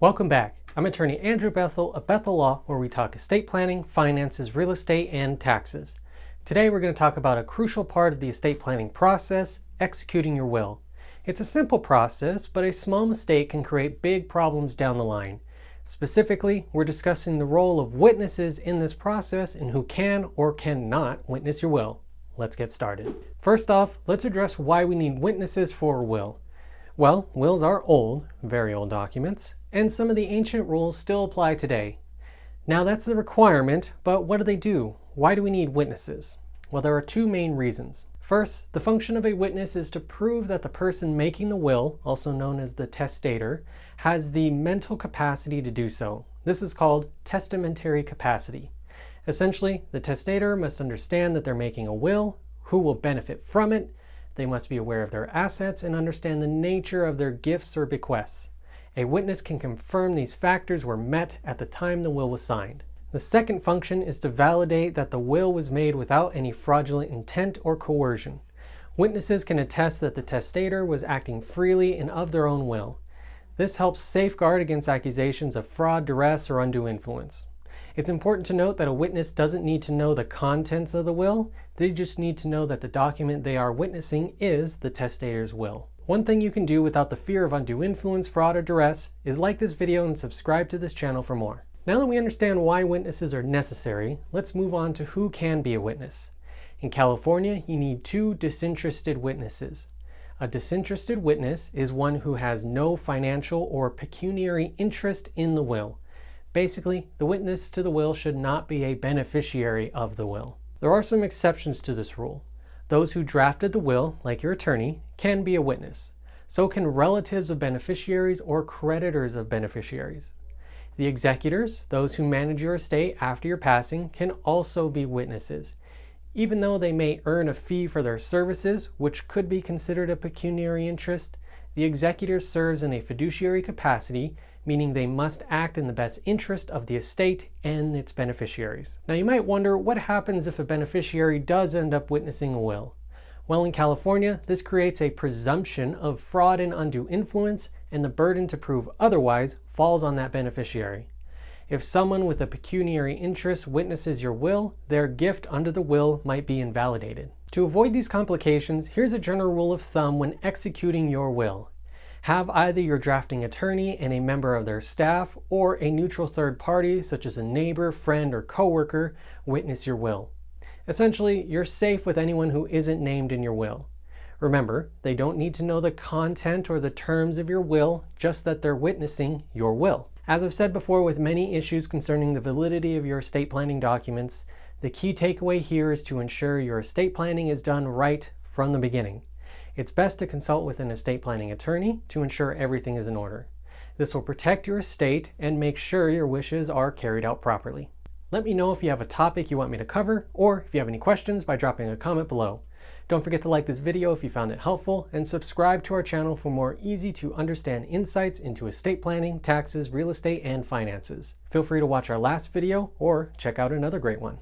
Welcome back. I'm attorney Andrew Bethel of Bethel Law, where we talk estate planning, finances, real estate, and taxes. Today we're going to talk about a crucial part of the estate planning process, executing your will. It's a simple process, but a small mistake can create big problems down the line. Specifically, we're discussing the role of witnesses in this process and who can or cannot witness your will. Let's get started. First off, let's address why we need witnesses for a will. Well, wills are old, very old documents, and some of the ancient rules still apply today. Now that's the requirement, but what do they do? Why do we need witnesses? Well, there are two main reasons. First, the function of a witness is to prove that the person making the will, also known as the testator, has the mental capacity to do so. This is called testamentary capacity. Essentially, the testator must understand that they're making a will, who will benefit from it. They must be aware of their assets and understand the nature of their gifts or bequests. A witness can confirm these factors were met at the time the will was signed. The second function is to validate that the will was made without any fraudulent intent or coercion. Witnesses can attest that the testator was acting freely and of their own will. This helps safeguard against accusations of fraud, duress, or undue influence. It's important to note that a witness doesn't need to know the contents of the will, they just need to know that the document they are witnessing is the testator's will. One thing you can do without the fear of undue influence, fraud, or duress is like this video and subscribe to this channel for more. Now that we understand why witnesses are necessary, let's move on to who can be a witness. In California, you need two disinterested witnesses. A disinterested witness is one who has no financial or pecuniary interest in the will. Basically, the witness to the will should not be a beneficiary of the will. There are some exceptions to this rule. Those who drafted the will, like your attorney, can be a witness. So can relatives of beneficiaries or creditors of beneficiaries. The executors, those who manage your estate after your passing, can also be witnesses. Even though they may earn a fee for their services, which could be considered a pecuniary interest, the executor serves in a fiduciary capacity, meaning they must act in the best interest of the estate and its beneficiaries. Now you might wonder what happens if a beneficiary does end up witnessing a will. Well, in California, this creates a presumption of fraud and undue influence, and the burden to prove otherwise falls on that beneficiary. If someone with a pecuniary interest witnesses your will, their gift under the will might be invalidated. To avoid these complications, here's a general rule of thumb when executing your will. Have either your drafting attorney and a member of their staff or a neutral third party, such as a neighbor, friend, or coworker, witness your will. Essentially, you're safe with anyone who isn't named in your will. Remember, they don't need to know the content or the terms of your will, just that they're witnessing your will. As I've said before with many issues concerning the validity of your estate planning documents, the key takeaway here is to ensure your estate planning is done right from the beginning. It's best to consult with an estate planning attorney to ensure everything is in order. This will protect your estate and make sure your wishes are carried out properly. Let me know if you have a topic you want me to cover, or if you have any questions by dropping a comment below. Don't forget to like this video if you found it helpful, and subscribe to our channel for more easy to understand insights into estate planning, taxes, real estate, and finances. Feel free to watch our last video or check out another great one.